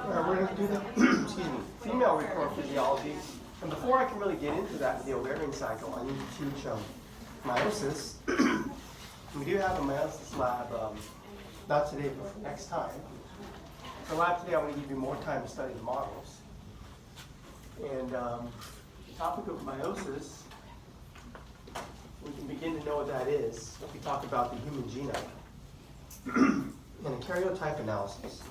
We're going to do the excuse me, female recurrent physiology. And before I can really get into that with the ovarian cycle, I need to teach meiosis. We do have a meiosis lab, not today, but for next time. For lab today, I want to give you more time to study the models. And the topic of meiosis, we can begin to know what that is if we talk about the human genome. And a karyotype analysis.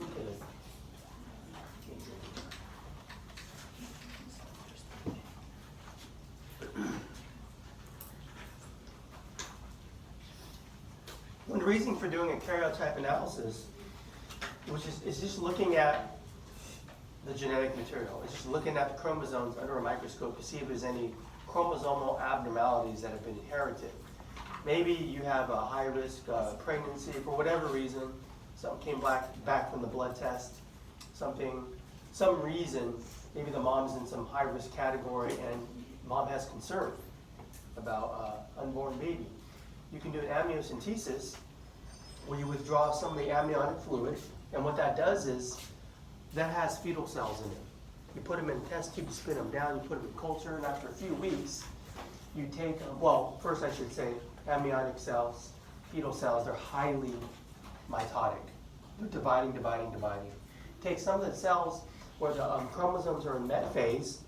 One reason for doing a karyotype analysis, which is just looking at the genetic material. It's just looking at the chromosomes under a microscope to see if there's any chromosomal abnormalities that have been inherited. Maybe you have a high-risk pregnancy for whatever reason. Something came back from the blood test. Some reason, maybe the mom's in some high-risk category and mom has concern about unborn baby. You can do an amniocentesis where you withdraw some of the amniotic fluid, and what that does is that has fetal cells in it. You put them in a test tube, you spin them down, you put them in culture, and after a few weeks, you take, well, first I should say, amniotic cells, fetal cells, they're highly mitotic. They're dividing. Take some of the cells where the chromosomes are in metaphase,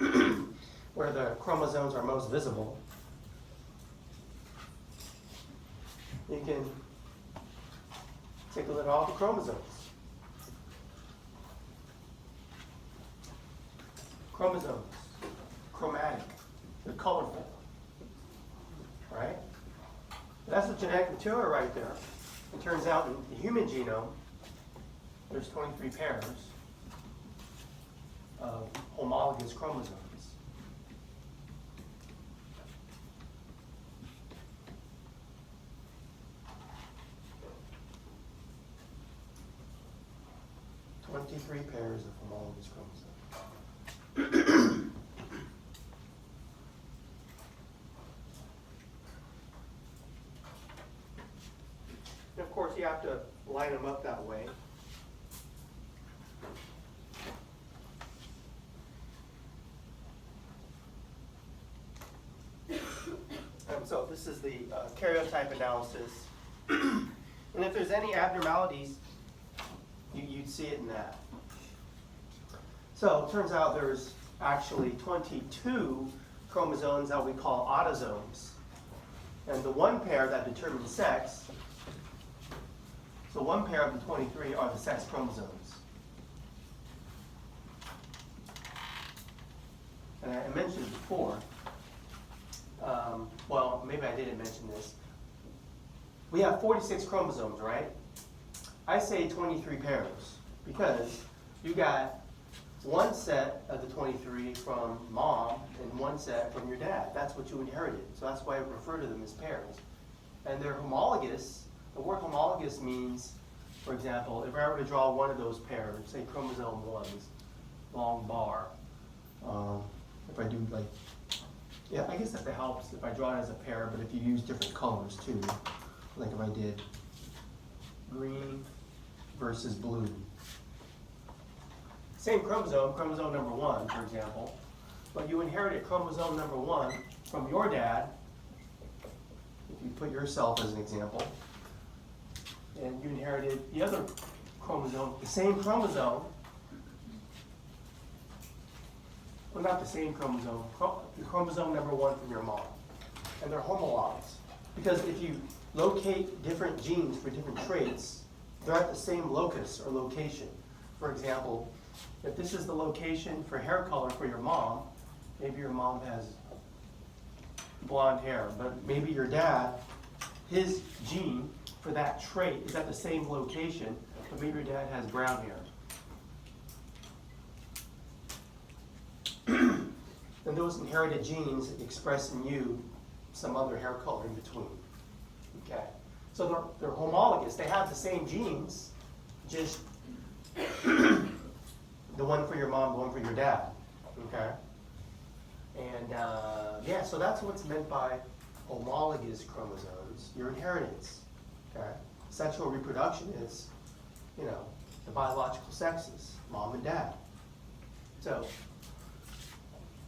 where the chromosomes are most visible. You can take a look at all the chromosomes. Chromosomes, chromatic, they're colorful, right? That's the genetic material right there. It turns out in the human genome, there's 23 pairs of homologous chromosomes. Pairs of homologous chromosomes. And of course, you have to line them up that way. So this is the karyotype analysis. And if there's any abnormalities, you'd see it in that. So it turns out there's actually 22 chromosomes that we call autosomes. And the one pair that determines sex, so one pair of the 23 are the sex chromosomes. And I mentioned it before, well, maybe I didn't mention this. We have 46 chromosomes, right? I say 23 pairs because you got one set of the 23 from mom and one set from your dad. That's what you inherited. So that's why I refer to them as pairs. And they're homologous. The word homologous means, for example, if I were to draw one of those pairs, say chromosome 1's long bar, if I do like, yeah, I guess that helps if I draw it as a pair, but if you use different colors too, like if I did green versus blue. Same chromosome, chromosome number 1, for example, but you inherited chromosome number 1 from your dad, if you put yourself as an example, and you inherited the other chromosome, the same chromosome, well, not the same chromosome, chromosome number 1 from your mom, and they're homologous. Because if you locate different genes for different traits, they're at the same locus or location. For example, if this is the location for hair color for your mom, maybe your mom has blonde hair, but maybe your dad, his gene for that trait is at the same location, but maybe your dad has brown hair. And those inherited genes express in you some other hair color in between. Okay, so they're homologous. They have the same genes, just the one for your mom, the one for your dad. Okay, and yeah, so that's what's meant by homologous chromosomes. Your inheritance. Okay, sexual reproduction is, you know, the biological sexes, mom and dad. So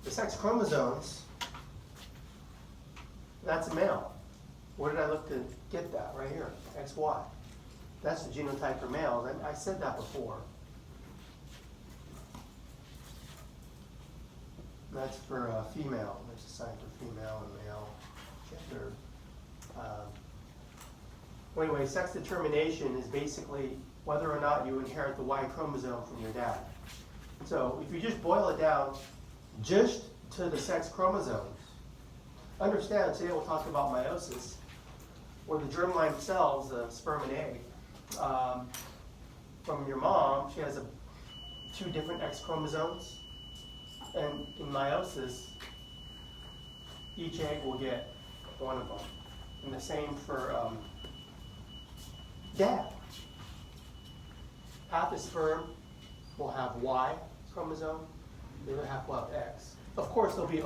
the sex chromosomes, that's a male. Where did I look to get that? Right here, XY. That's the genotype for males. And I said that before. That's for female. There's a sign for female and male gender. Well, anyway, sex determination is basically whether or not you inherit the Y chromosome from your dad. So if you just boil it down just to the sex chromosomes, understand, today we'll talk about meiosis, where the germline cells, the sperm and egg, from your mom, she has 2 different X chromosomes, and in meiosis, each egg will get 1 of them. And the same for dad. Half the sperm will have Y chromosome, the other half will have X. Of course, there'll be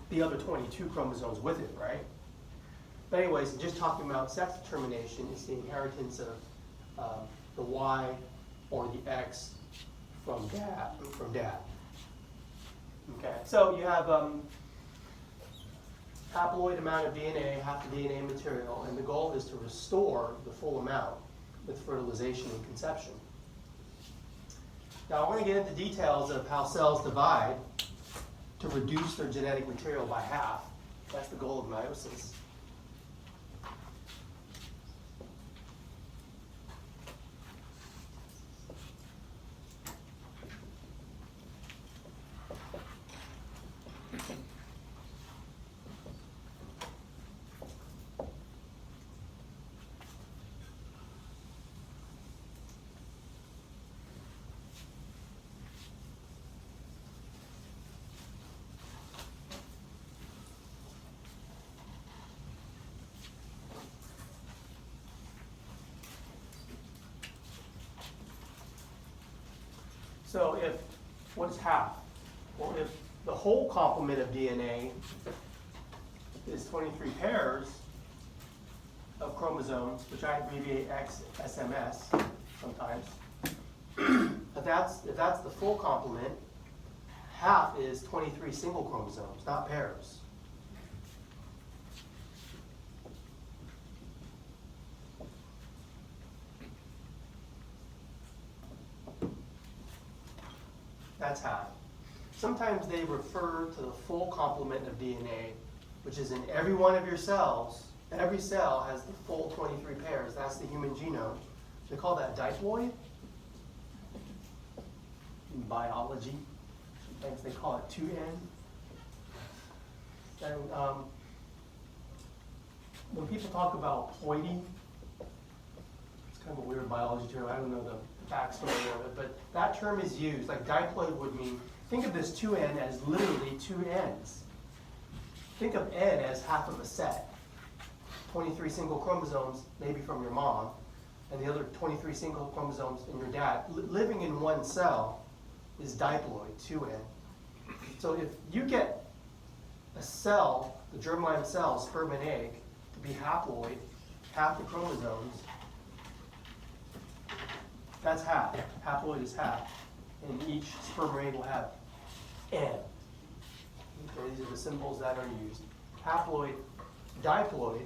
the other 22 chromosomes with it, right? But anyways, just talking about sex determination is the inheritance of the Y or the X from dad. Okay, so you have haploid amount of DNA, half the DNA material, and the goal is to restore the full amount with fertilization and conception. Now I want to get into details of how cells divide to reduce their genetic material by half. That's the goal of meiosis. So what's half? Well, if the whole complement of DNA is 23 pairs of chromosomes, which I abbreviate X, SMS sometimes, if that's the full complement, half is 23 single chromosomes, not pairs. That's half. Sometimes they refer to the full complement of DNA, which is in every one of your cells. Every cell has the full 23 pairs. That's the human genome. They call that diploid in biology. Sometimes they call it 2N. And when people talk about ploidy, it's kind of a weird biology term. I don't know the backstory of it, but that term is used. Like diploid would mean, think of this 2N as literally 2 N's. Think of N as half of a set. 23 single chromosomes, maybe from your mom, and the other 23 single chromosomes in your dad. Living in one cell is diploid, 2N. So if you get a cell, the germline cell, sperm and egg, to be haploid, half the chromosomes, that's half. Haploid is half. And each sperm or egg will have N. Okay, these are the symbols that are used. Haploid, diploid,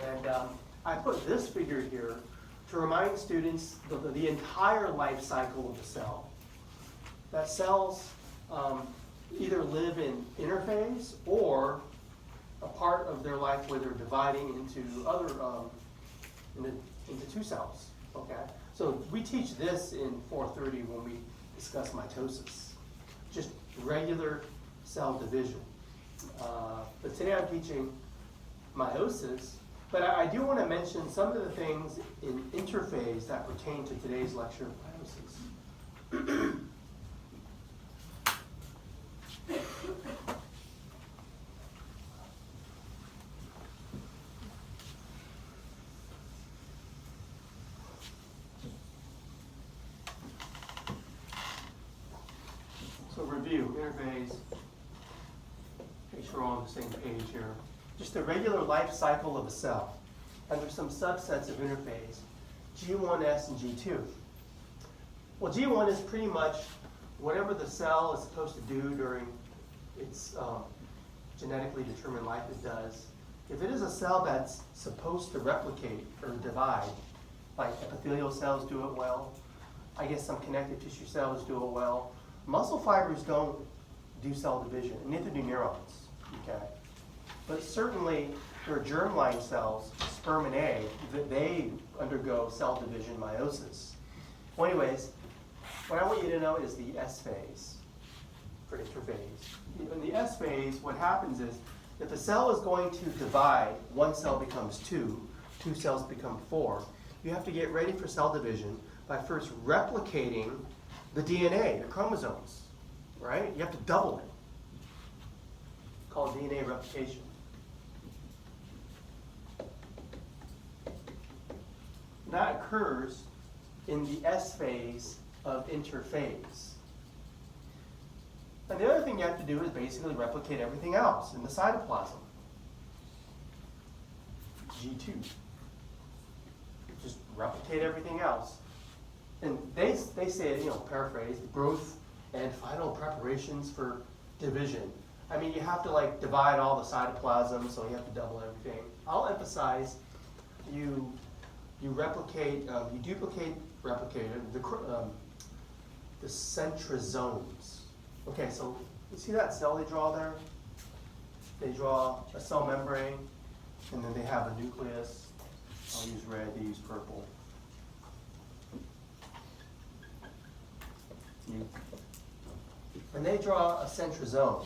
and I put this figure here to remind students the entire life cycle of the cell. That cells either live in interphase or a part of their life where they're dividing into other into two cells. Okay, so we teach this in 430 when we discuss mitosis, just regular cell division. But today I'm teaching meiosis. But I do want to mention some of the things in interphase that pertain to today's lecture of meiosis. So review, interphase, make sure we're all on the same page here. Just the regular life cycle of a cell. And there's some subsets of interphase, G1S and G2. Well, G1 is pretty much whatever the cell is supposed to do during its genetically determined life, it does. If it is a cell that's supposed to replicate or divide, like epithelial cells do it well, I guess some connective tissue cells do it well, muscle fibers don't do cell division, and neither do neurons, okay? But certainly, there are germline cells, sperm and egg, that they undergo cell division, meiosis. Well, anyways, what I want you to know is the S phase for interphase. In the S phase, what happens is, if the cell is going to divide, one cell becomes two cells become four, you have to get ready for cell division by first replicating the DNA, the chromosomes, right? You have to double it. Called DNA replication. That occurs in the S phase of interphase. And the other thing you have to do is basically replicate everything else in the cytoplasm. G2. Just replicate everything else. And they say, paraphrase, growth and final preparations for division. I mean, you have to like divide all the cytoplasm, so you have to double everything. I'll emphasize you replicate, you duplicate, replicate the centrosomes. Okay, so you see that cell they draw there? They draw a cell membrane, and then they have a nucleus. I'll use red, they use purple. And they draw a centrosome.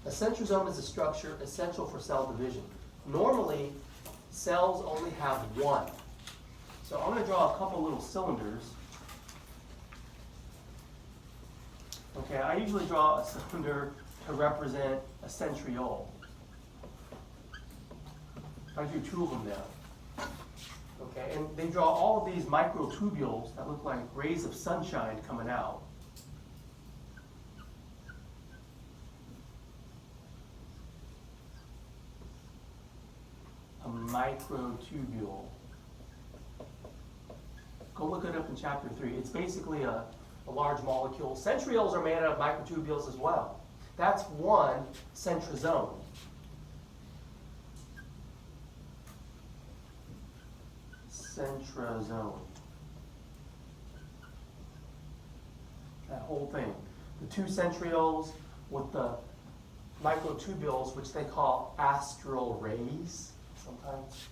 A centrosome is a structure essential for cell division. Normally, cells only have one. So I'm going to draw a couple little cylinders. Okay, I usually draw a cylinder to represent a centriole. I do two of them now. Okay, and they draw all of these microtubules that look like rays of sunshine coming out. A microtubule. Go look it up in chapter 3. It's basically a large molecule. Centrioles are made out of microtubules as well. That's one centrosome. Centrosome. That whole thing. The two centrioles with the microtubules, which they call astral rays sometimes.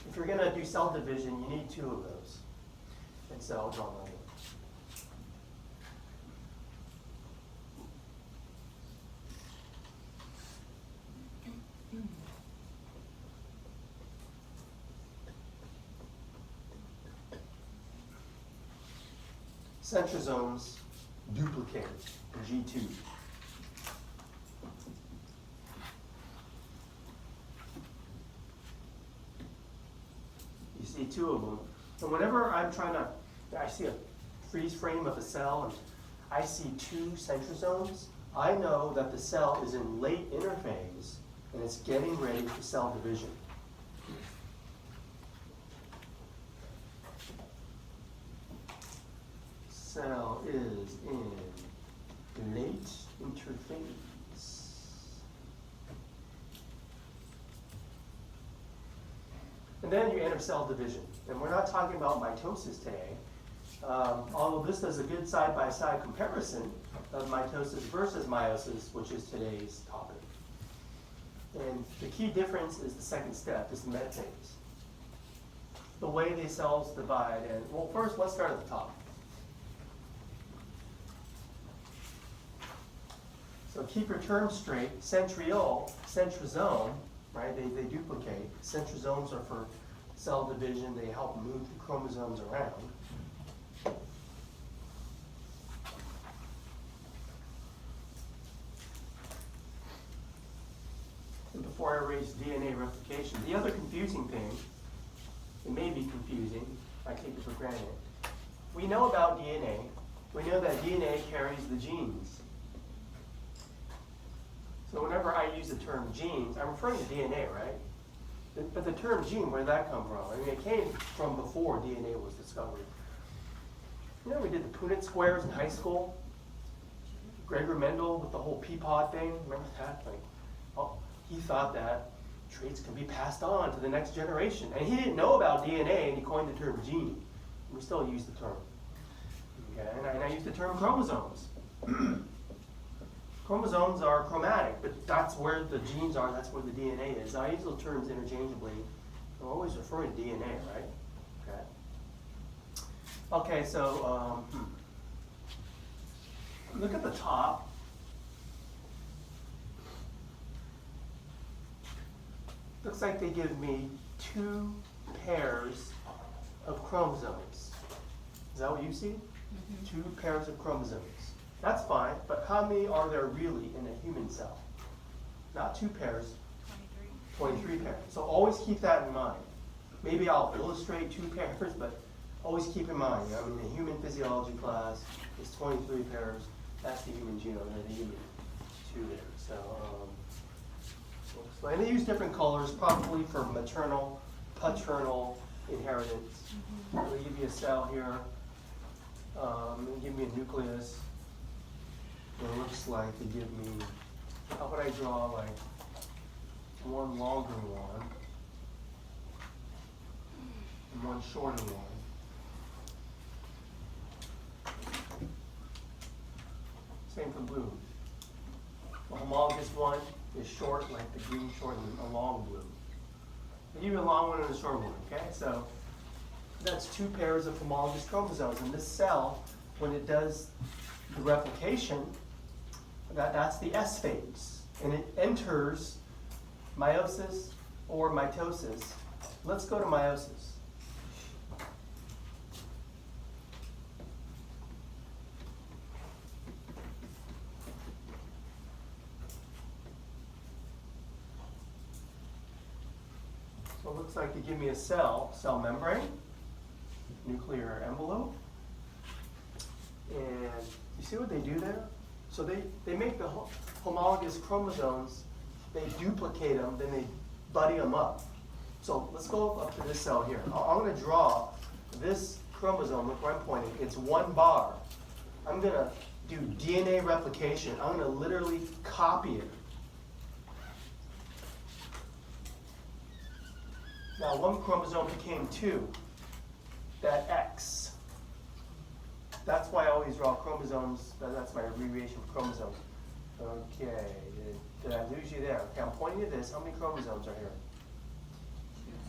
If you're going to do cell division, you need two of those. And so I'll draw another one. Centrosomes duplicate in G2. You see two of them. And whenever I'm trying to I see a freeze frame of a cell and I see 2 centrosomes, I know that the cell is in late interphase and it's getting ready for cell division. Cell is in late interphase. And then you enter cell division. And we're not talking about mitosis today, although this does a good side-by-side comparison of mitosis versus meiosis, which is today's topic. And the key difference is the second step, is the metaphase. The way these cells divide. And well, first, let's start at the top. So keep your terms straight. Centriole, centrosome, right? They duplicate. Centrosomes are for cell division. They help move the chromosomes around. And before I erase DNA replication, the other confusing thing, it may be confusing, I take it for granted. We know about DNA. We know that DNA carries the genes. So whenever I use the term genes, I'm referring to DNA, right? But the term gene, where did that come from? I mean, it came from before DNA was discovered. You know, we did the Punnett squares in high school. Gregor Mendel with the whole peapod thing. Remember that? Like, oh, he thought that traits can be passed on to the next generation. And he didn't know about DNA, and he coined the term gene. We still use the term. Okay, and I use the term chromosomes. Chromosomes are chromatic, but that's where the genes are, that's where the DNA is. I use those terms interchangeably. I'm always referring to DNA, right? Okay, so look at the top. Looks like they give me 2 pairs of chromosomes. Is that what you see? Mm-hmm. 2 pairs of chromosomes. That's fine, but how many are there really in a human cell? Not 2 pairs, 23 pairs. So always keep that in mind. Maybe I'll illustrate 2 pairs, but always keep in mind, I mean, the human physiology class is 23 pairs. That's the human genome, and the human 2 there. So, and they use different colors, probably for maternal, paternal inheritance. They give you a cell here, and give me a nucleus. It looks like they give me, how would I draw like one longer one and one shorter one. Same for blue. The homologous one is short, like the green short, and a long blue. They give you a long one and a short one, okay? So that's 2 pairs of homologous chromosomes. And this cell, when it does the replication, that's the S phase, and it enters meiosis or mitosis. Let's go to meiosis. So it looks like they give me a cell membrane, nuclear envelope, and you see what they do there? So they make the homologous chromosomes, they duplicate them, then they buddy them up. So let's go up to this cell here. I'm going to draw this chromosome, look where I'm pointing, it's 1 bar. I'm going to do DNA replication. I'm going to literally copy it. Now 1 chromosome became 2, that X. That's why I always draw chromosomes. That's my abbreviation for chromosomes. Okay, did I lose you there? Okay, I'm pointing to this. How many chromosomes are here?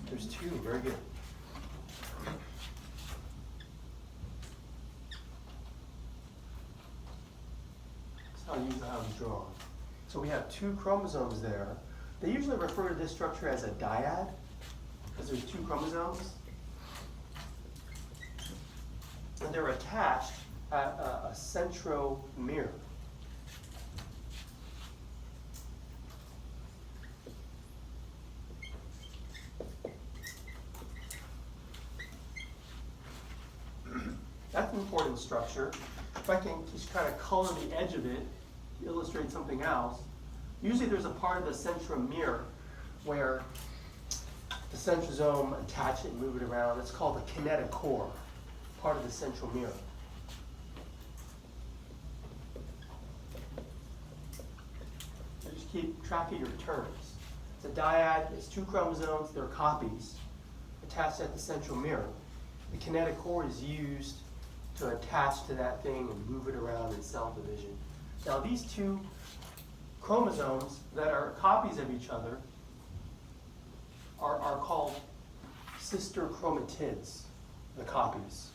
There's 2, very good. That's how usually how it's drawn. So we have 2 chromosomes there. They usually refer to this structure as a dyad, because there's 2 chromosomes. And they're attached at a centromere. That's an important structure. If I can just kind of color the edge of it, illustrate something else. Usually there's a part of the centromere where the centrosome attach it and move it around. It's called the kinetic core, part of the centromere. So just keep track of your terms. It's a dyad, it's 2 chromosomes, they're copies attached at the centromere. The kinetic core is used to attach to that thing and move it around in cell division. Now these 2 chromosomes that are copies of each other are called sister chromatids, the copies.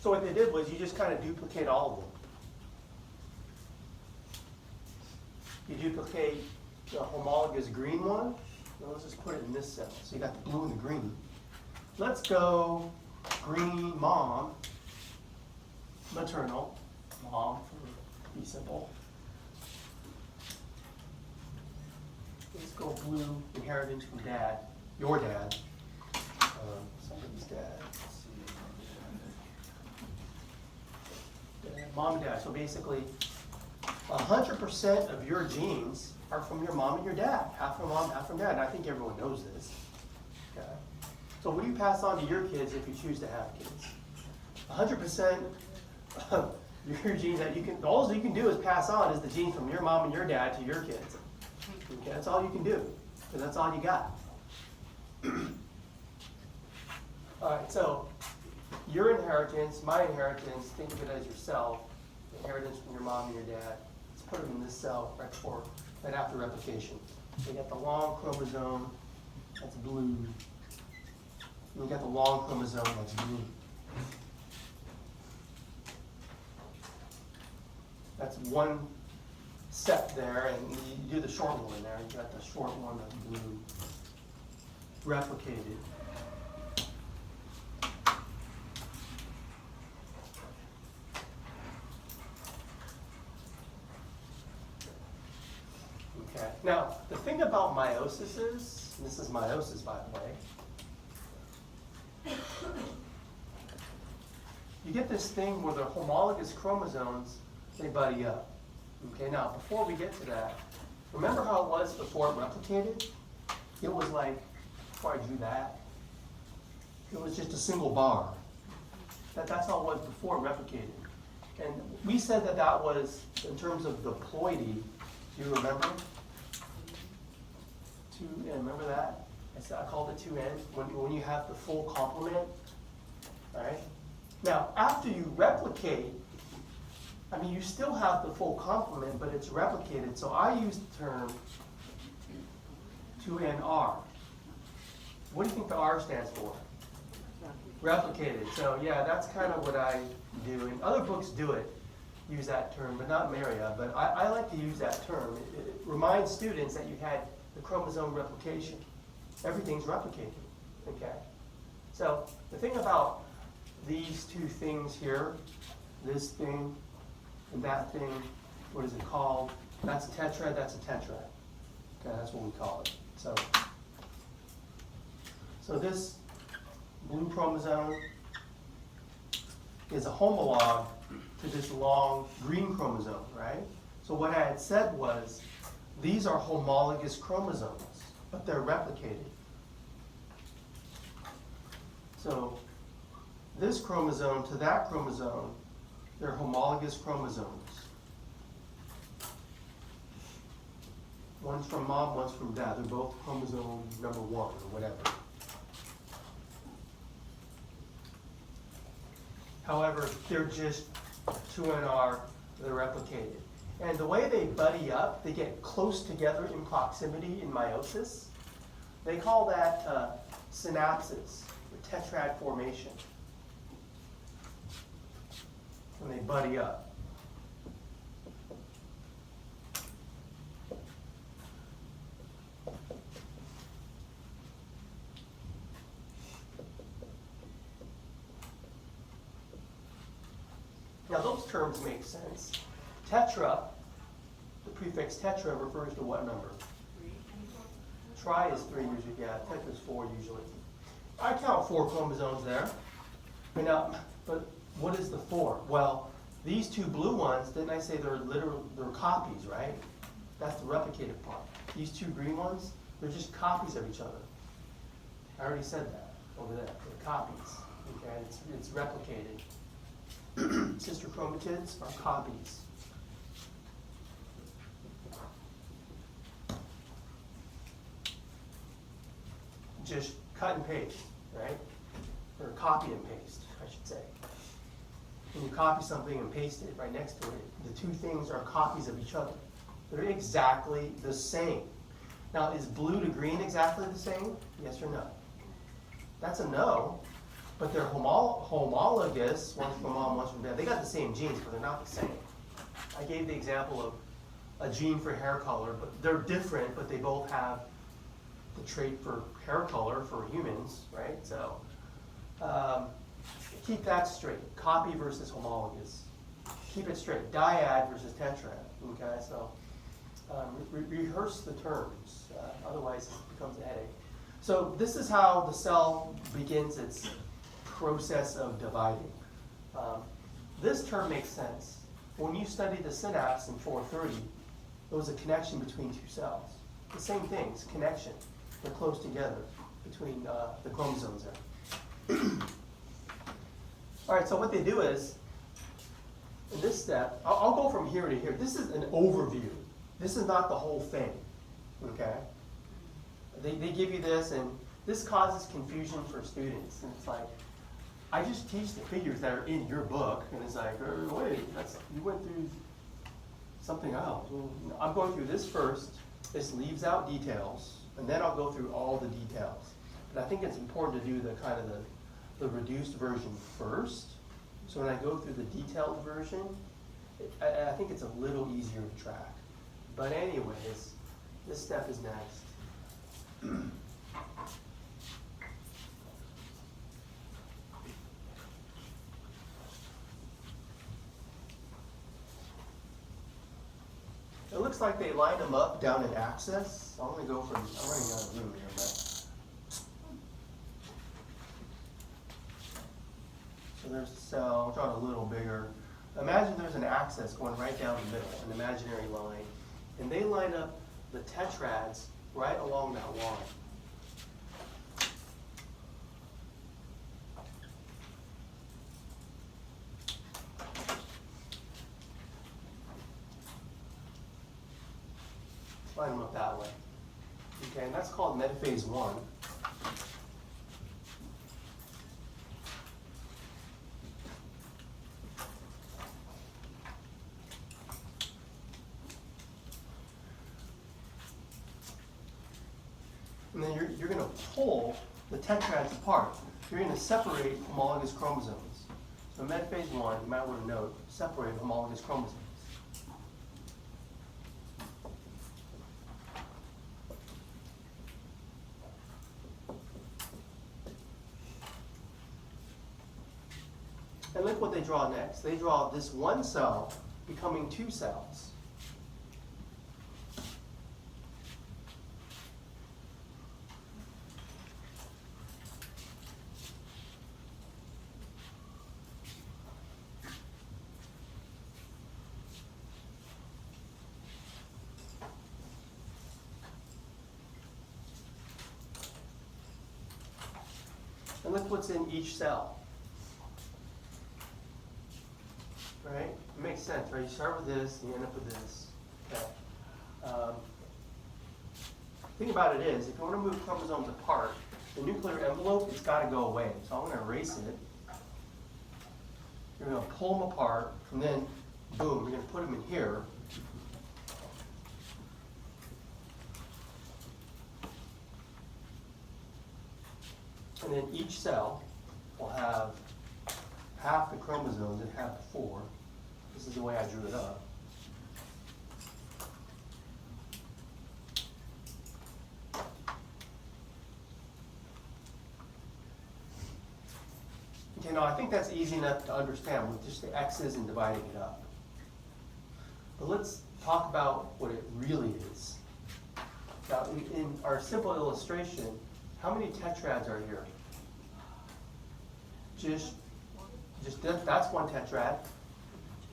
So what they did was you just kind of duplicate all of them. You duplicate the homologous green one. Now let's just put it in this cell. So you got the blue and the green. Let's go green mom, maternal, mom to be simple. Let's go blue, inheritance from dad, your dad, somebody's dad. Mom and dad. So basically, 100% of your genes are from your mom and your dad. Half from mom, half from dad. And I think everyone knows this. Okay. So what do you pass on to your kids if you choose to have kids? 100% of your genes that you can, all you can do is pass on is the genes from your mom and your dad to your kids. Okay, that's all you can do, because that's all you got. All right, so your inheritance, my inheritance, think of it as yourself, inheritance from your mom and your dad. Let's put them in this cell right after replication. So you got the long chromosome, that's blue. And you got the long chromosome, that's blue. That's one set there, and you do the short one there. You got the short one that's blue, replicated. Okay. Now, the thing about meiosis is, and this is meiosis by the way, you get this thing where the homologous chromosomes, they buddy up. Okay, now before we get to that, remember how it was before it replicated? It was like, before I drew that, it was just a single bar. That's how it was before it replicated. And we said that that was, in terms of the ploidy, do you remember? Remember that? I called it 2N, when you have the full complement, right? Now, after you replicate, I mean, you still have the full complement, but it's replicated. So I use the term 2NR. What do you think the R stands for? Replicated. So yeah, that's kind of what I do. And other books do it, use that term, but not Maria. But I like to use that term. It reminds students that you had the chromosome replication. Everything's replicated, okay? So the thing about these 2 things here, this thing and that thing, what is it called? That's a tetrad, that's a tetrad. Okay, that's what we call it. So this blue chromosome is a homolog to this long green chromosome, right? So what I had said was, these are homologous chromosomes, but they're replicated. So this chromosome to that chromosome, they're homologous chromosomes. One's from mom, one's from dad. They're both chromosome number 1 or whatever. However, they're just 2NR, they're replicated. And the way they buddy up, they get close together in proximity in meiosis. They call that synapsis, or tetrad formation. When they buddy up. Now those terms make sense. Tetra, the prefix tetra refers to what number? Tri is 3 usually, yeah, tetra is 4 usually. I count 4 chromosomes there. And now, but what is the 4? Well, these 2 blue ones, didn't I say they're copies, right? That's the replicated part. These 2 green ones, they're just copies of each other. I already said that over there. They're copies. Okay, it's replicated. Sister chromatids are copies. Just cut and paste, right? Or copy and paste, I should say. When you copy something and paste it right next to it, the 2 things are copies of each other. They're exactly the same. Now, is blue to green exactly the same? Yes or no? That's a no, but they're homologous, one's from mom, one's from dad. They got the same genes, but they're not the same. I gave the example of a gene for hair color, but they're different, but they both have the trait for hair color for humans, right? So keep that straight. Copy versus homologous. Keep it straight. Dyad versus tetrad. Okay, so rehearse the terms. Otherwise, it becomes a headache. So this is how the cell begins its process of dividing. This term makes sense. When you study the synapse in 430, there was a connection between 2 cells. The same things, connection. They're close together between the chromosomes there. All right, so what they do is, in this step, I'll go from here to here. This is an overview. This is not the whole thing, okay? They give you this, and this causes confusion for students. And it's like, I just teach the figures that are in your book, and it's like, oh, wait, you went through something else. Well, I'm going through this first. This leaves out details, and then I'll go through all the details. But I think it's important to do the kind of the reduced version first. So when I go through the detailed version, I think it's a little easier to track. But anyways, this step is next. It looks like they line them up down an axis. I'm running out of room here, but. So there's a cell, I'll draw it a little bigger. Imagine there's an axis going right down the middle, an imaginary line. And they line up the tetrads right along that line. Line them up that way. Okay, and that's called Metaphase 1. And then you're going to pull the tetrads apart. You're going to separate homologous chromosomes. So Metaphase 1, you might want to note, separate homologous chromosomes. And look what they draw next. They draw this one cell becoming 2 cells. And look what's in each cell. Right? It makes sense, right? You start with this, and you end up with this. Okay. The thing about it is, if you want to move chromosomes apart, the nuclear envelope, it's got to go away. So I'm going to erase it. You're going to pull them apart, and then, boom, you're going to put them in here. And then each cell will have half the chromosomes and half the 4. This is the way I drew it up. Okay, now I think that's easy enough to understand with just the X's and dividing it up. But let's talk about what it really is. Now, in our simple illustration, how many tetrads are here? Just that's one tetrad.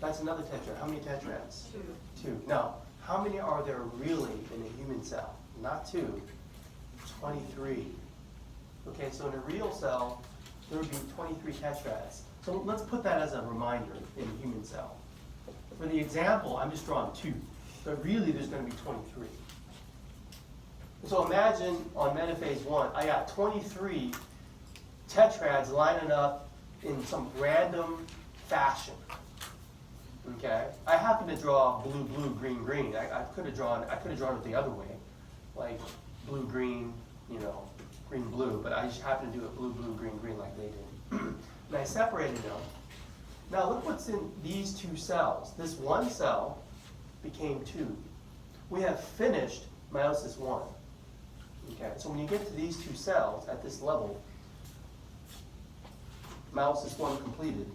That's another tetrad. How many tetrads? Two. Now, how many are there really in a human cell? Not 2, 23. Okay, so in a real cell, there would be 23 tetrads. So let's put that as a reminder in a human cell. For the example, I'm just drawing 2, but really there's going to be 23. So imagine on metaphase 1, I got 23 tetrads lining up in some random fashion. Okay, I happen to draw blue, blue, green, green. I could have drawn it the other way, like blue, green, green, blue. But I just happen to do it blue, blue, green, green like they did. And I separated them. Now look what's in these 2 cells. This one cell became 2. We have finished meiosis 1. Okay, so when you get to these 2 cells at this level, meiosis 1 completed.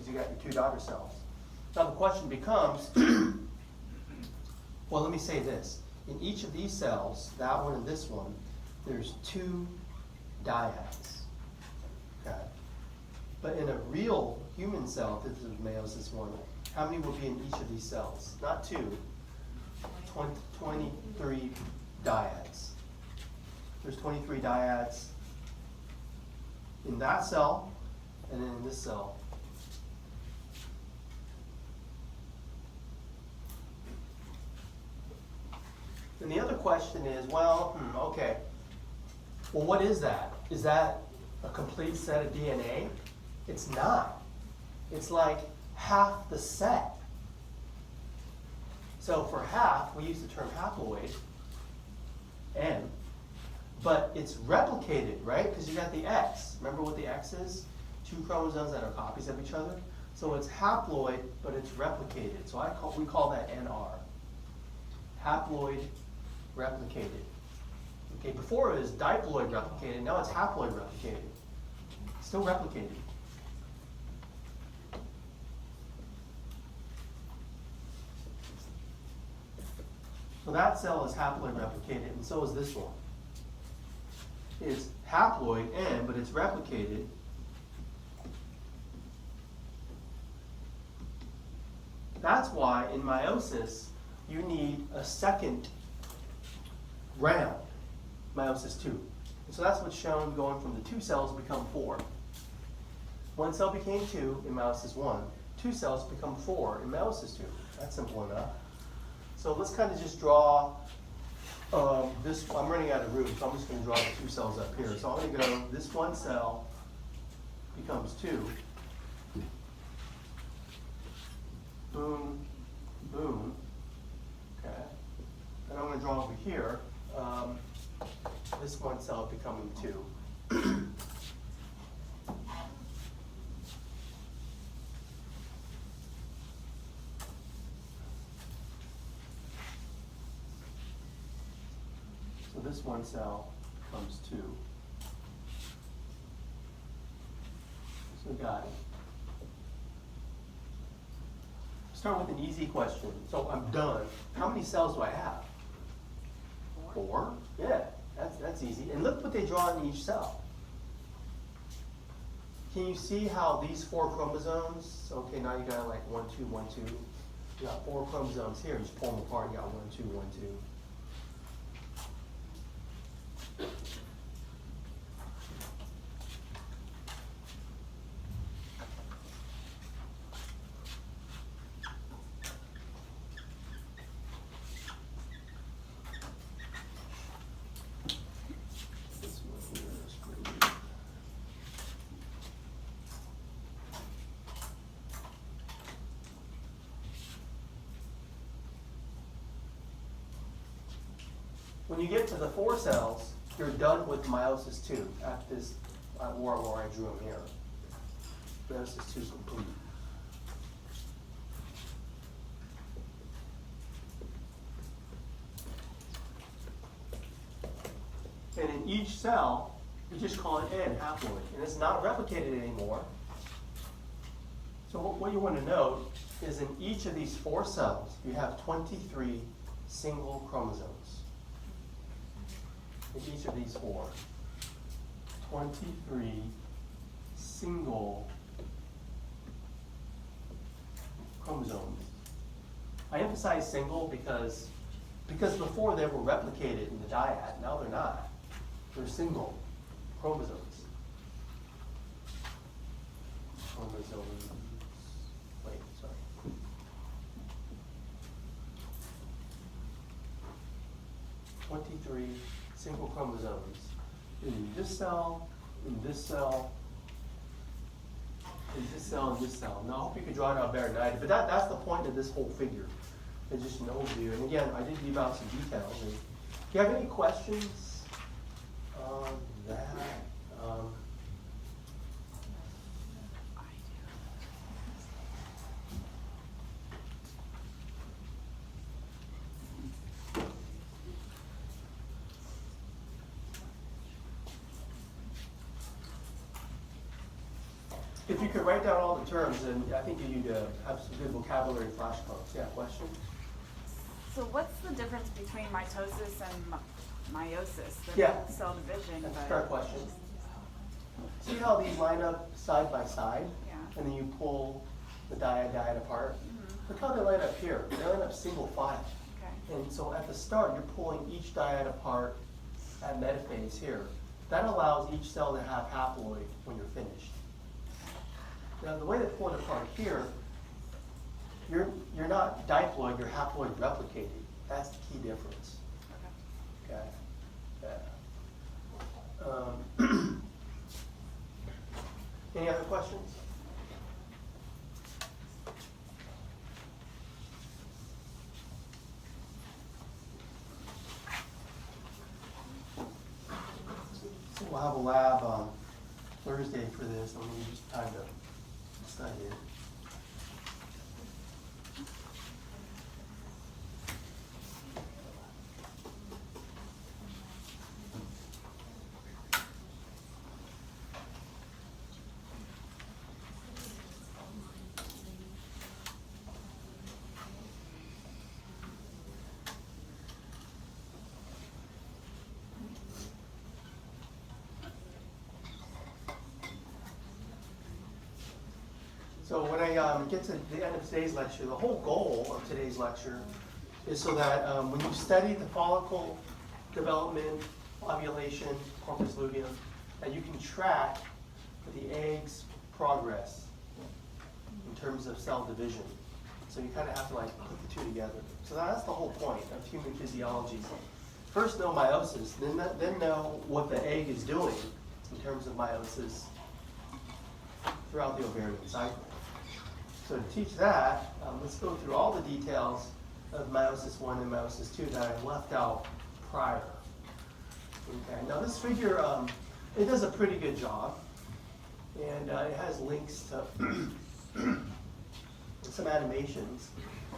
You got your 2 daughter cells. Now the question becomes, well, let me say this. In each of these cells, that one and this one, there's 2 dyads. Okay? But in a real human cell, if this is meiosis 1, how many will be in each of these cells? Not 2, 23 dyads. There's 23 dyads in that cell, and then in this cell. And the other question is, well, okay, well, what is that? Is that a complete set of DNA? It's not. It's like half the set. So for half, we use the term haploid, N, but it's replicated, right? Because you got the X. Remember what the X is? 2 chromosomes that are copies of each other. So it's haploid, but it's replicated. So we call that NR. Haploid replicated. Okay, before it was diploid replicated, now it's haploid replicated. Still replicated. So that cell is haploid replicated, and so is this one. It's haploid N, but it's replicated. That's why in meiosis, you need a second round, meiosis 2. And so that's what's shown going from the 2 cells become 4. 1 cell became 2 in meiosis 1. 2 cells become 4 in meiosis 2. That's simple enough. So let's kind of just draw this. I'm running out of room, so I'm just going to draw the 2 cells up here. So I'm going to go, this 1 cell becomes 2. Boom, boom. Okay. And I'm going to draw over here this 1 cell becoming 2. So this 1 cell becomes 2. So we got it. Start with an easy question. So I'm done. How many cells do I have? 4? Yeah, that's easy. And look what they draw in each cell. Can you see how these 4 chromosomes, okay, now you got like 1, 2, 1, 2. You got 4 chromosomes here, just pull them apart, you got 1, 2, 1, 2. When you get to the 4 cells, you're done with meiosis 2 at this where I drew them here. Meiosis 2 is complete. And in each cell, we just call it N, haploid. And it's not replicated anymore. So what you want to note is in each of these 4 cells, you have 23 single chromosomes. In each of these 4. 23 single chromosomes. I emphasize single because before they were replicated in the dyad. Now they're not. They're single chromosomes. Chromosomes. Wait, sorry. "23 single chromosomes in this cell, in this cell, in this cell, in this cell." Now, I hope you could draw it out better than I did, but that's the point of this whole figure. It's just an overview. And again, I did leave out some details. And do you have any questions on that? If you could write down all the terms, and I think you'd have some good vocabulary flashcards. Yeah, question? So what's the difference between mitosis and meiosis? Yeah. Cell division. That's a fair question. See how these line up side by side? Yeah. And then you pull the dyad apart? Mm-hmm. Look how they line up here. They line up single file. Okay. And so at the start, you're pulling each dyad apart at metaphase here. That allows each cell to have haploid when you're finished. Now, the way they pull it apart here, you're not diploid, you're haploid replicated. That's the key difference. Okay. Okay. Any other questions? So we'll have a lab on Thursday for this, and we just time to study it. So when I get to the end of today's lecture, the whole goal of today's lecture is so that when you study the follicle development, ovulation, corpus luteum, that you can track the egg's progress in terms of cell division. So you kind of have to like put the two together. So that's the whole point of human physiology. First know meiosis, then know what the egg is doing in terms of meiosis throughout the ovarian cycle. So to teach that, let's go through all the details of meiosis 1 and meiosis 2 that I left out prior. Okay, now this figure, it does a pretty good job, and it has links to some animations.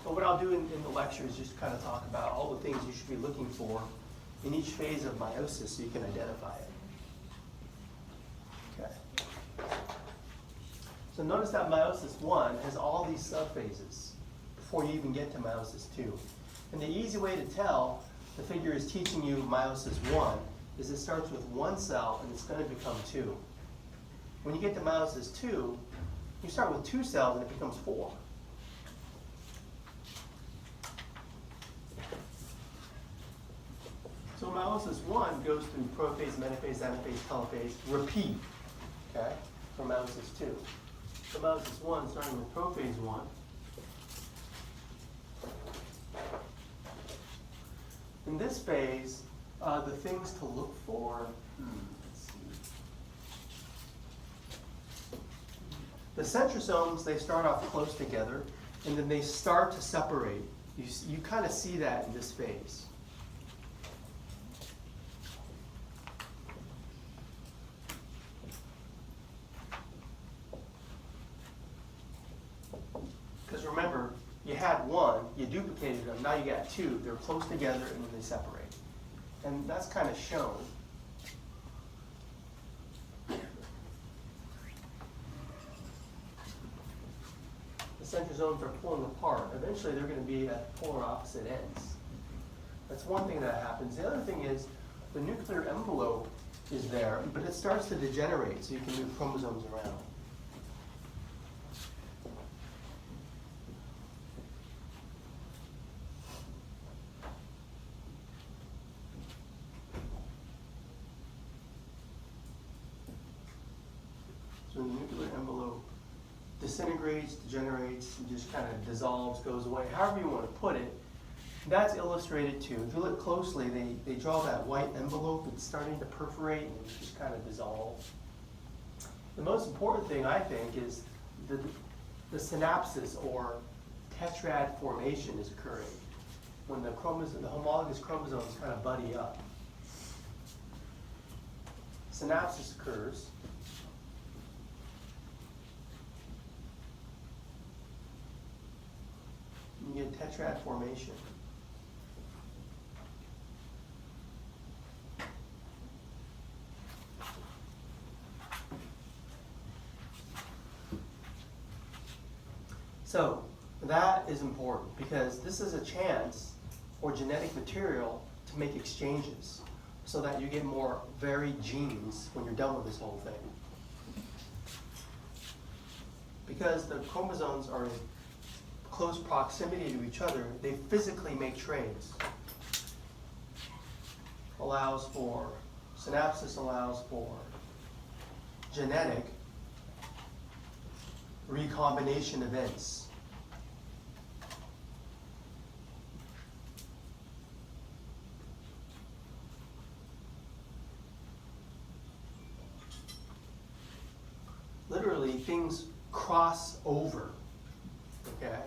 But what I'll do in the lecture is just kind of talk about all the things you should be looking for in each phase of meiosis so you can identify it. Okay. So notice that meiosis 1 has all these subphases before you even get to meiosis 2. And the easy way to tell the figure is teaching you meiosis 1 is it starts with 1 cell and it's going to become 2. When you get to meiosis 2, you start with 2 cells and it becomes 4. So meiosis 1 goes through prophase, metaphase, anaphase, telophase, repeat, okay, for meiosis 2. So meiosis 1, starting with prophase 1. In this phase, the things to look for, let's see. The centrosomes, they start off close together, and then they start to separate. You kind of see that in this phase. Because remember, you had 1, you duplicated them, now you got 2. They're close together and then they separate. And that's kind of shown centrosomes are pulling apart, eventually they're going to be at polar opposite ends. That's one thing that happens. The other thing is the nuclear envelope is there, but it starts to degenerate, so you can move chromosomes around. So the nuclear envelope disintegrates, degenerates, and just kind of dissolves, goes away, however you want to put it. That's illustrated too. If you look closely, they draw that white envelope. It's starting to perforate and just kind of dissolve. The most important thing, I think, is the synapsis or tetrad formation is occurring when the homologous chromosomes kind of buddy up. Synapsis occurs. You get tetrad formation. So that is important because this is a chance for genetic material to make exchanges so that you get more varied genes when you're done with this whole thing. Because the chromosomes are in close proximity to each other, they physically make trades. Synapsis allows for genetic recombination events. Literally, things cross over, okay?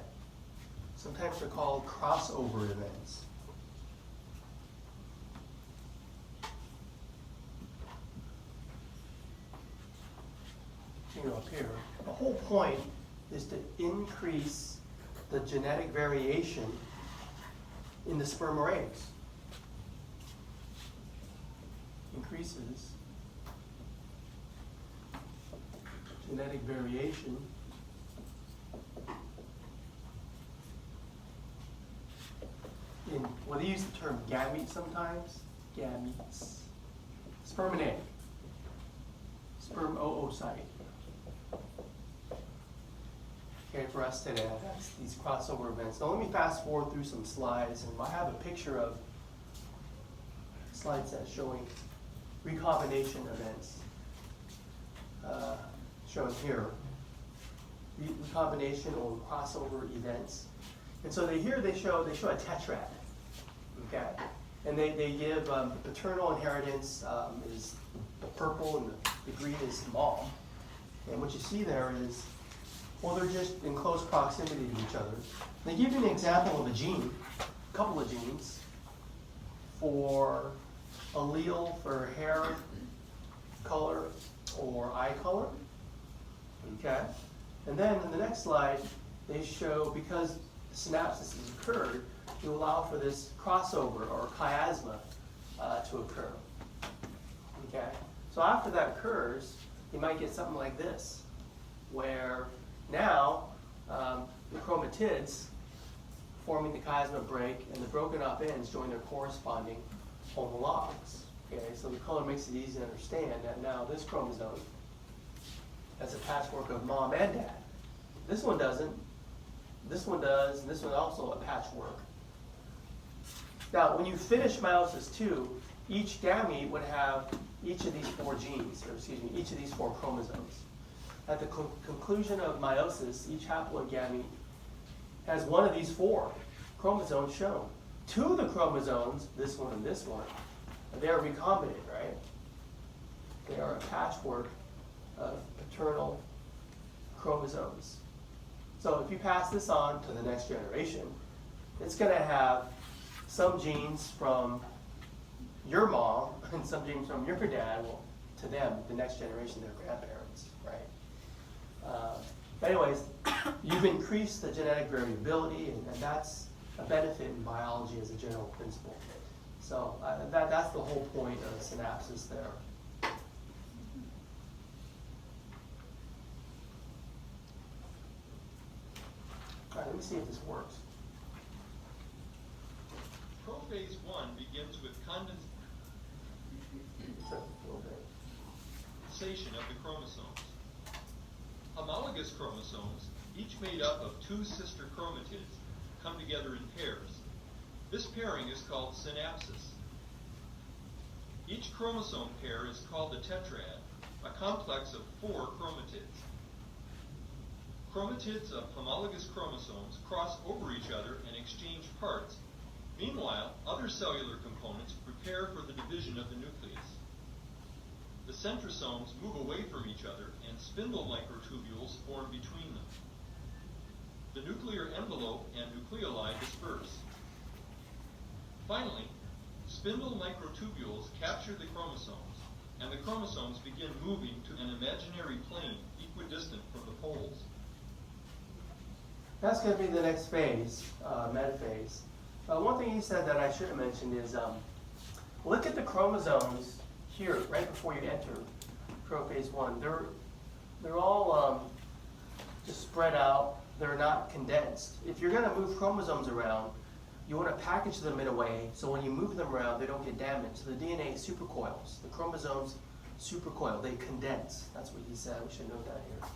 Sometimes they're called crossover events. Up here. The whole point is to increase the genetic variation in the sperm or eggs. Increases genetic variation in, well, they use the term gamete sometimes. Gametes. Sperm and egg. Sperm oocyte. Okay, for us today, that's these crossover events. Now let me fast forward through some slides, and I have a picture of slides that's showing recombination events. Shown here, recombination or crossover events. And so they show a tetrad, okay? And they give paternal inheritance is the purple and the green is mom. And what you see there is, well, they're just in close proximity to each other. They give you an example of a gene, a couple of genes, for allele for hair color or eye color, okay? And then in the next slide, they show, because the synapsis has occurred, to allow for this crossover or chiasma to occur, okay? So after that occurs, you might get something like this, where now the chromatids forming the chiasma break and the broken off ends join their corresponding homologs. Okay, so the color makes it easy to understand that now this chromosome has a patchwork of mom and dad. This one doesn't. This one does, and this one also a patchwork. Now, when you finish meiosis 2, each gamete would have each of these 4 genes, or excuse me, each of these 4 chromosomes. At the conclusion of meiosis, each haploid gamete has one of these 4 chromosomes shown. 2 of the chromosomes, this one and this one, they are recombinant, right? They are a patchwork of paternal chromosomes. So if you pass this on to the next generation, it's going to have some genes from your mom and some genes from your dad, well, to them, the next generation, their grandparents, right? But anyways, you've increased the genetic variability, and that's a benefit in biology as a general principle. So that's the whole point of synapsis there. see if this works. Prophase 1 begins with condensation So, a little bit. of the chromosomes. Homologous chromosomes, each made up of two sister chromatids, come together in pairs. This pairing is called synapsis. Each chromosome pair is called a tetrad, a complex of 4 chromatids. Chromatids of homologous chromosomes cross over each other and exchange parts. Meanwhile, other cellular components prepare for the division of the nucleus. The centrosomes move away from each other and spindle microtubules form between them. The nuclear envelope and nucleoli disperse. Finally, spindle microtubules capture the chromosomes, and the chromosomes begin moving to an imaginary plane equidistant from the poles. That's going to be the next phase, metaphase. One thing he said that I should have mentioned is look at the chromosomes here, right before you enter prophase 1. They're all just spread out. They're not condensed. If you're going to move chromosomes around, you want to package them in a way so when you move them around, they don't get damaged. So the DNA supercoils. The chromosomes supercoil. They condense. That's what he said. We should note that here.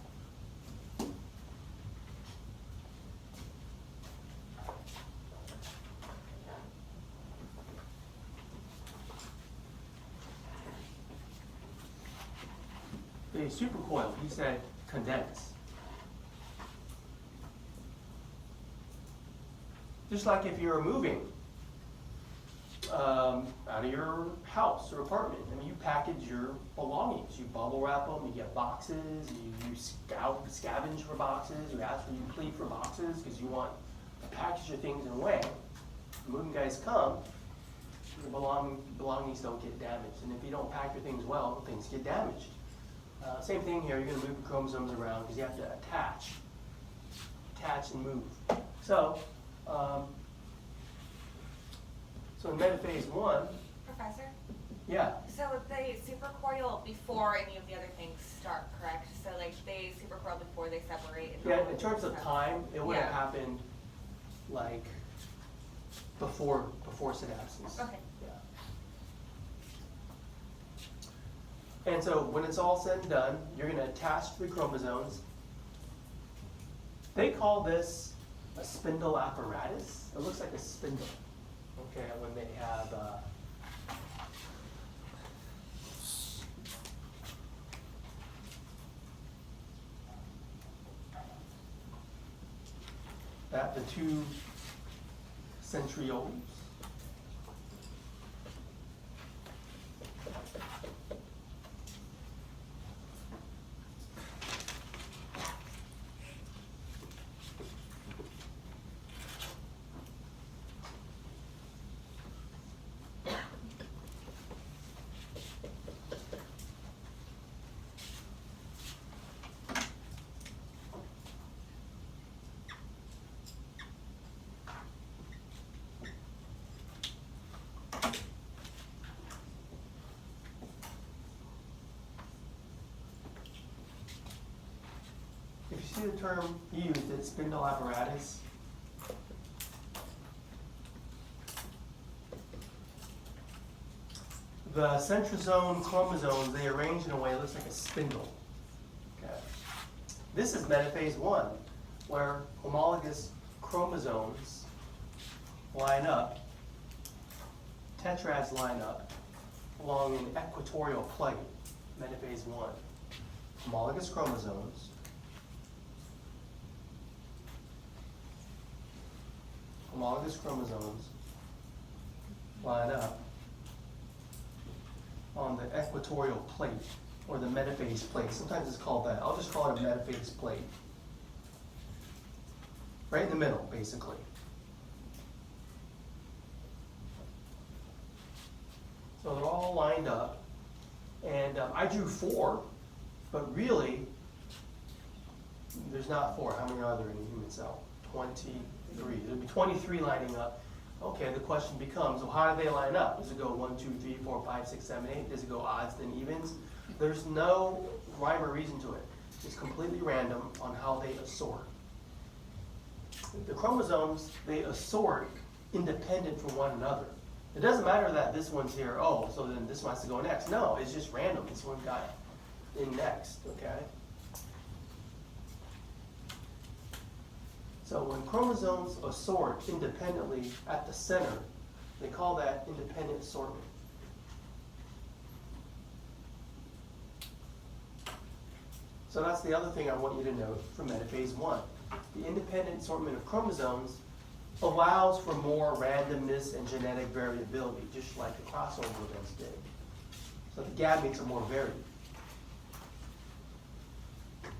They supercoil. He said condense. Just like if you're moving out of your house or apartment. I mean, you package your belongings. You bubble wrap them. You get boxes. You scavenge for boxes. You plead for boxes because you want to package your things in a way. The moving guys come, your belongings don't get damaged. And if you don't pack your things well, things get damaged. Same thing here. You're going to move the chromosomes around because you have to attach and move. So in metaphase 1, Professor? yeah, So they supercoil before any of the other things start, correct? So like they supercoil before they separate. And yeah. all In terms of stuff. time, it would have Yeah. happened like before synapses. Okay. Yeah. And so when it's all said and done, you're going to attach the chromosomes. They call this a spindle apparatus. It looks like a spindle. Okay, when they have the two centrioles. If you see the term used, it's spindle apparatus. The centrosome chromosomes, they arrange in a way that looks like a spindle. Okay. This is metaphase 1, where homologous chromosomes line up, tetrads line up along an equatorial plane, metaphase 1. Homologous chromosomes line up on the equatorial plate, or the metaphase plate. Sometimes it's called that. I'll just call it a metaphase plate. Right in the middle, basically. So they're all lined up. And I drew 4, but really, there's not 4. How many are there in a human cell? 23. There'll be 23 lining up. Okay, the question becomes, well, how do they line up? Does it go 1, 2, 3, 4, 5, 6, 7, 8? Does it go odds then evens? There's no rhyme or reason to it. It's completely random on how they assort. the chromosomes, they assort independent from one another. It doesn't matter that this one's here, oh, so then this one has to go next. No, it's just random. This one got in next, okay? So when chromosomes assort independently at the center, they call that independent assortment. So that's the other thing I want you to note from Metaphase 1. The independent assortment of chromosomes allows for more randomness and genetic variability, just like the crossover events did. So the gametes are more varied.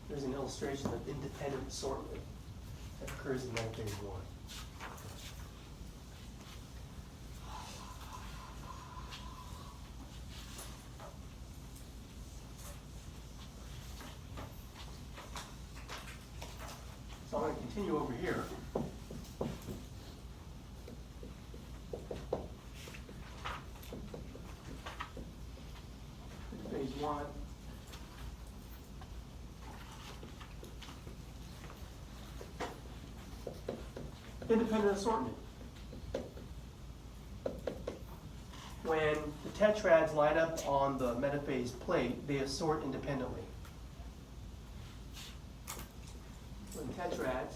There's an illustration of independent assortment that occurs in Metaphase 1. So I'm going to continue over here. Phase 1. Independent assortment. When the tetrads line up on the metaphase plate, they assort independently. When tetrads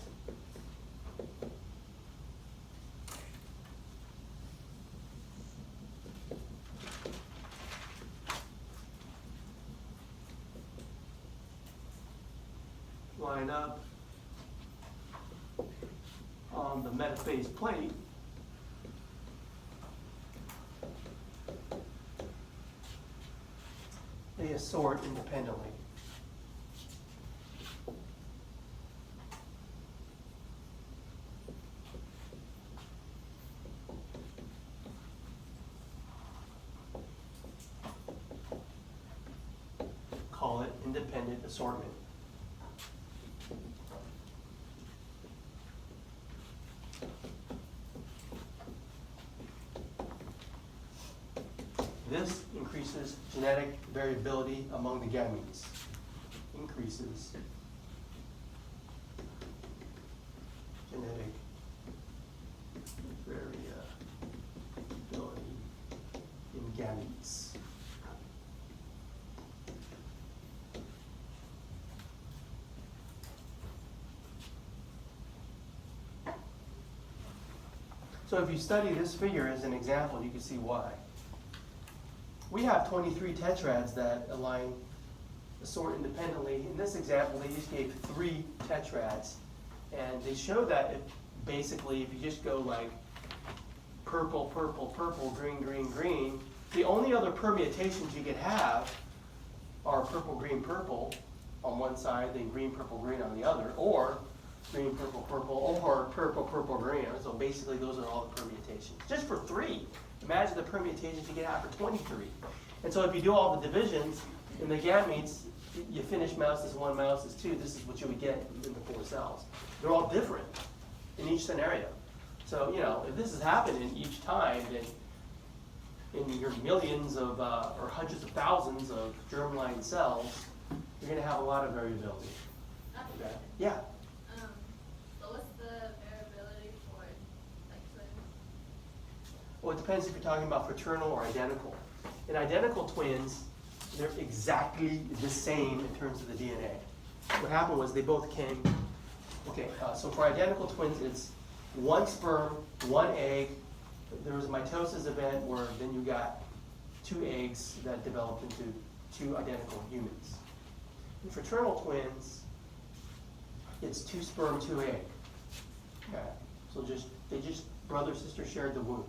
line up on the metaphase plate, they assort independently. Call it independent assortment. This increases genetic variability among the gametes. Increases genetic variability in gametes. So if you study this figure as an example, you can see why. We have 23 tetrads that assort independently. In this example, they just gave 3 tetrads. And they show that basically, if you just go like purple, purple, purple, green, green, green, the only other permutations you could have are purple, green, purple on one side, then green, purple, green on the other, or green, purple, purple, or purple, purple, green. So basically, those are all the permutations. Just for 3. Imagine the permutations you can have for 23. And so if you do all the divisions in the gametes, you finish meiosis 1, meiosis 2, this is what you would get in the 4 cells. They're all different in each scenario. So, if this has happened in each time, then in your millions of, or hundreds of thousands of germline cells, you're going to have a lot of variability. Okay? Yeah? So what's the variability for twins? Well, it depends if you're talking about fraternal or identical. In identical twins, they're exactly the same in terms of the DNA. What happened was they both came, so for identical twins, it's 1 sperm, 1 egg. There was a mitosis event where then you got 2 eggs that developed into 2 identical humans. In fraternal twins, it's 2 sperm, 2 egg. Okay, so they just brother sister shared the womb.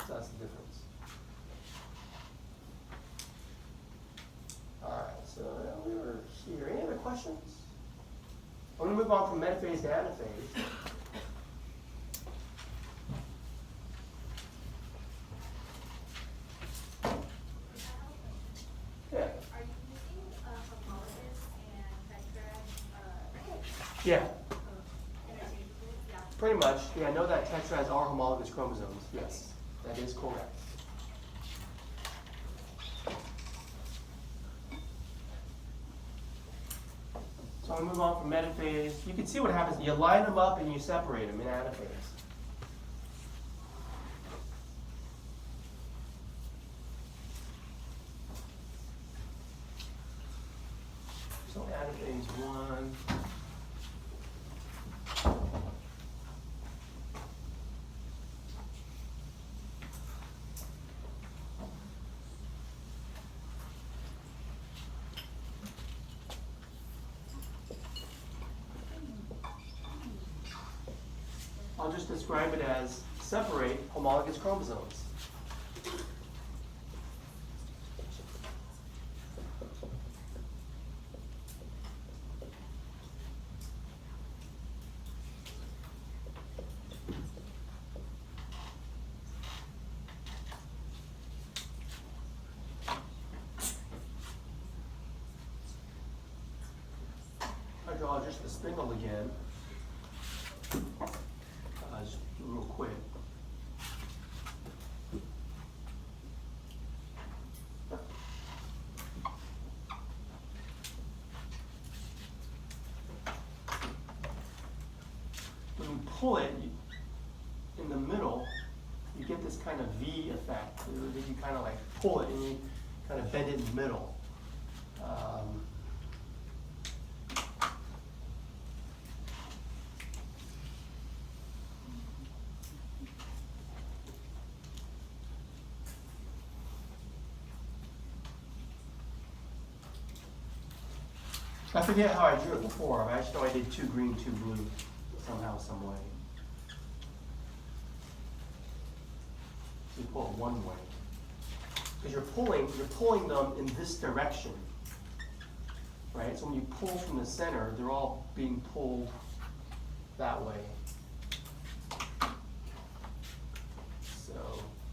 So that's the difference. All right, so we were here. Any other questions? I'm going to move on from metaphase to anaphase. Yeah. Are you using homologous and tetrad Yeah, interchangeably? Yeah. pretty much. Yeah, I know that tetrads are homologous chromosomes. Yes, that is correct. So So we move on from metaphase. You can see what happens. You line them up and you separate them in anaphase. So anaphase 1. I'll just describe it as separate homologous chromosomes. I draw just the spindle again. Just real quick. When you pull it in the middle, you get this kind of V effect. You kind of like pull it and you kind of bend it in the middle. I forget how I drew it before. I just know I did 2 green, 2 blue, somehow, some way. So you pull it one way. Because you're pulling them in this direction. Right? So when you pull from the center, they're all being pulled that way.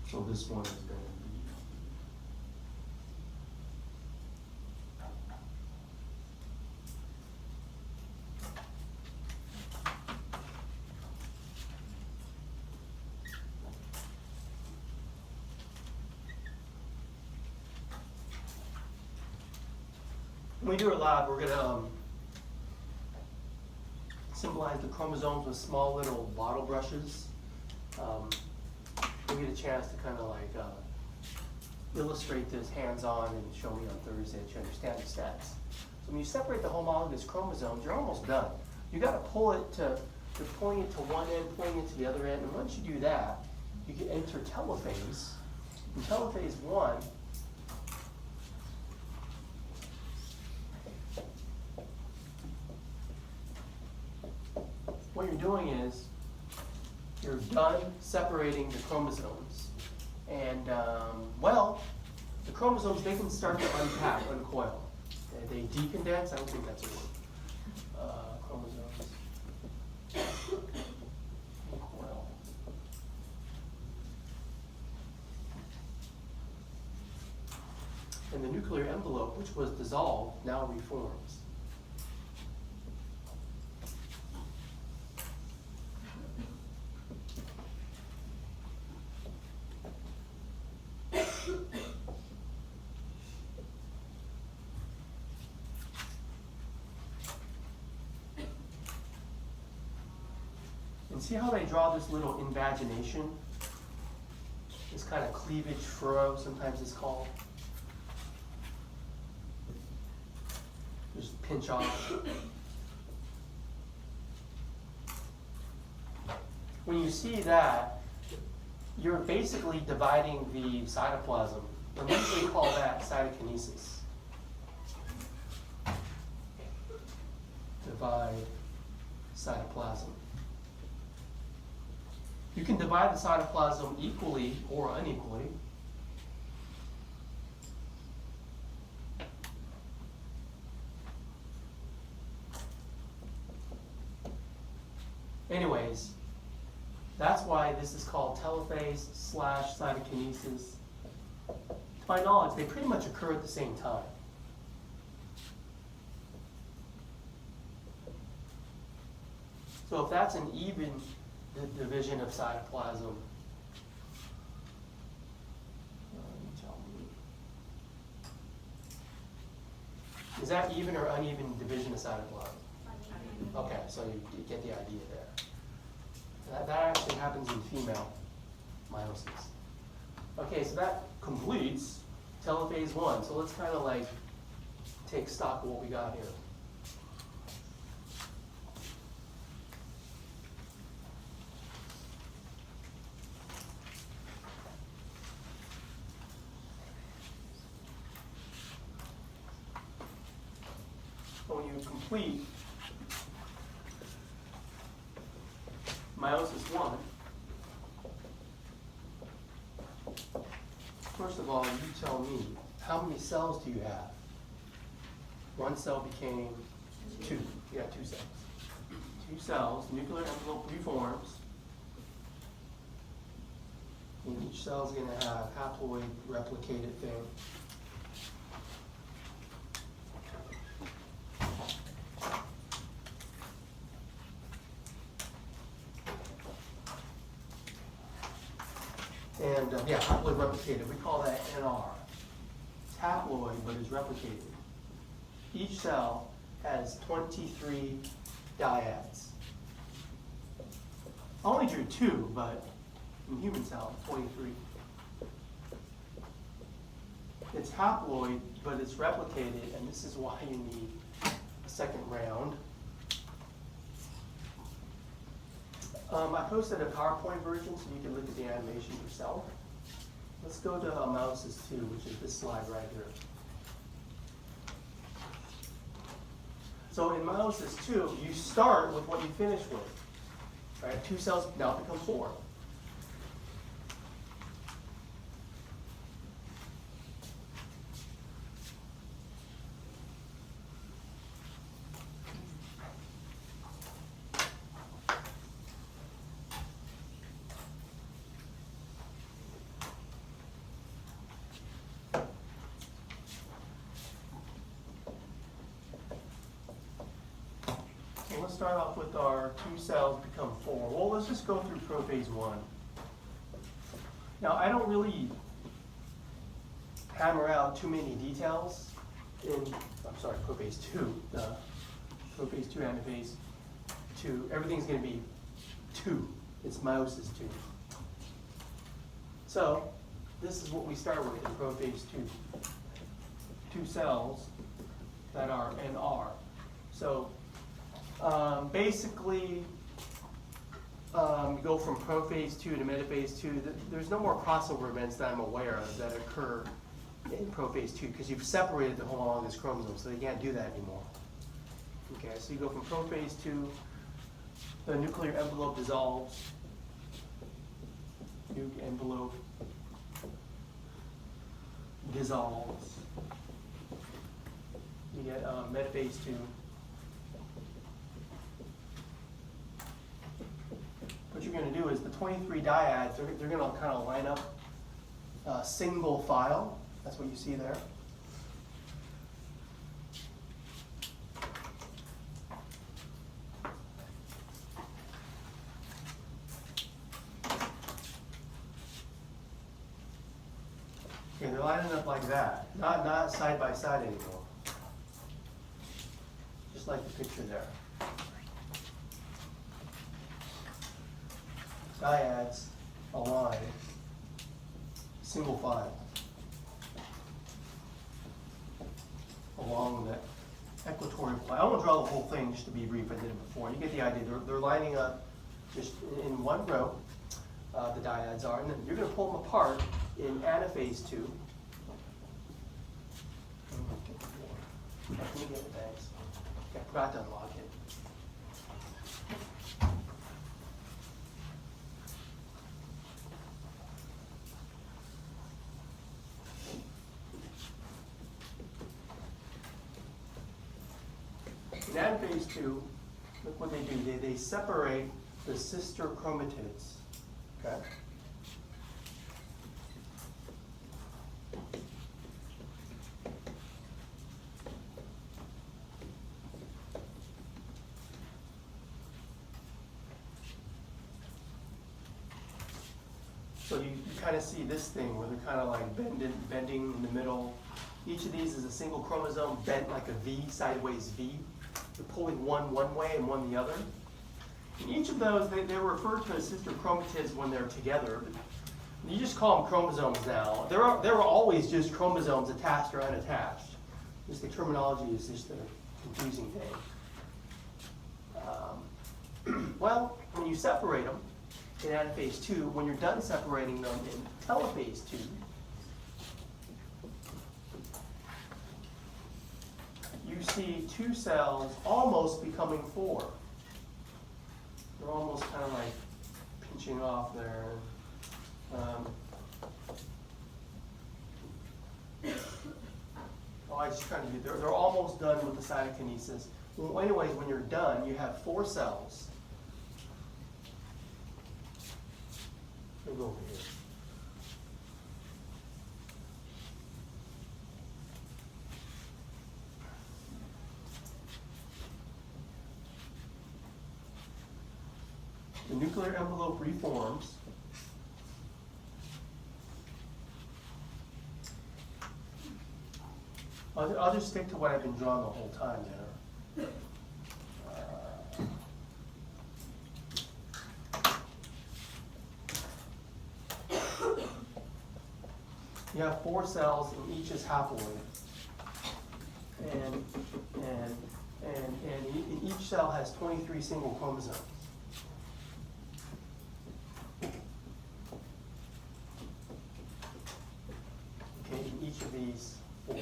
So this one is going to be. When we do our lab, we're going to symbolize the chromosomes with small little bottle brushes. We'll get a chance to kind of like illustrate this hands-on and show me on Thursday that you understand the stats. So when you separate the homologous chromosomes, you're almost done. You got to pull it to, you're pulling it to one end, pulling it to the other end, and once you do that, you can enter telophase. In telophase 1, what you're doing is you're done separating the chromosomes. And, well, the chromosomes, they can start to unpack, uncoil. They decondense, I don't think that's a word. Chromosomes. Uncoil. And the nuclear envelope, which was dissolved, now reforms. And see how they draw this little invagination? This kind of cleavage furrow, sometimes it's called. Just pinch off. When you see that, you're basically dividing the cytoplasm. And we usually call that cytokinesis. Divide cytoplasm. You can divide the cytoplasm equally or unequally. Anyways, that's why this is called telophase / cytokinesis. To my knowledge, they pretty much occur at the same time. So if that's an even division of cytoplasm, is that even or uneven division of cytoplasm? Okay, so you get the idea there. That actually happens in female meiosis. Okay, so that completes telophase 1. So let's kind of like take stock of what we got here. When you complete meiosis 1, first of all, you tell me, how many cells do you have? One cell became 2. You got 2 cells. 2 cells, nuclear envelope reforms. And each cell is going to have haploid replicated thing. And yeah, haploid replicated. We call that NR. It's haploid, but it's replicated. Each cell has 23 dyads. I only drew 2, but in human cell, 23. It's haploid, but it's replicated, and this is why you need a second round. I posted a PowerPoint version so you can look at the animation yourself. Let's go to Meiosis 2, which is this slide right here. So in Meiosis 2, you start with what you finish with. Right? 2 cells now become 4. Let's start off with our 2 cells become 4. Well, let's just go through prophase 1. Now, I don't really hammer out too many details in, I'm sorry, prophase 2, prophase 2, anaphase 2. Everything's going to be 2. It's meiosis 2. So, this is what we start with in prophase 2. 2 cells that are NR. So, basically, you go from prophase 2 to metaphase 2. There's no more crossover events that I'm aware of that occur in prophase 2 because you've separated the homologous chromosomes, so they can't do that anymore. Okay, so you go from prophase 2, the nuclear envelope dissolves, nuke envelope dissolves. You get metaphase 2. What you're going to do is the 23 dyads, they're going to kind of line up a single file. That's what you see there. Okay, they're lining up like that, not side by side anymore. Just like the picture there. Dyads align, single file, along the equatorial line. I won't draw the whole thing just to be brief. I did it before. You get the idea. They're lining up just in one row. The dyads are, and then you're going to pull them apart in anaphase 2. Let me get it, thanks. Okay, I forgot to unlock it. In anaphase 2, look what they do. They separate the sister chromatids. Okay? So you kind of see this thing where they're kind of like bending in the middle. Each of these is a single chromosome bent like a V, sideways V. You're pulling one way and one the other. And each of those, they're referred to as sister chromatids when they're together. You just call them chromosomes now. There were always just chromosomes attached or unattached. Just the terminology is just a confusing thing. Well, when you separate them in anaphase 2, when you're done separating them in telophase 2, you see 2 cells almost becoming 4. They're almost kind of like pinching off there. I just trying to get, they're almost done with the cytokinesis. Well, anyways, when you're done, you have 4 cells. Let me go over here. The nuclear envelope reforms. I'll just stick to what I've been drawing the whole time there. You have 4 cells and each is haploid. And each cell has 23 single chromosomes. Okay, in each of these 4.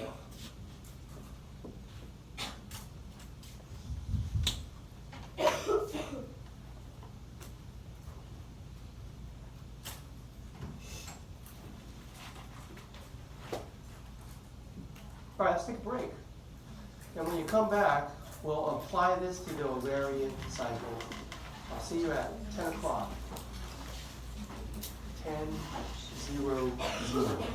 All right, let's take a break. And when you come back, we'll apply this to the ovarian cycle. I'll see you at 10 o'clock. 10:00.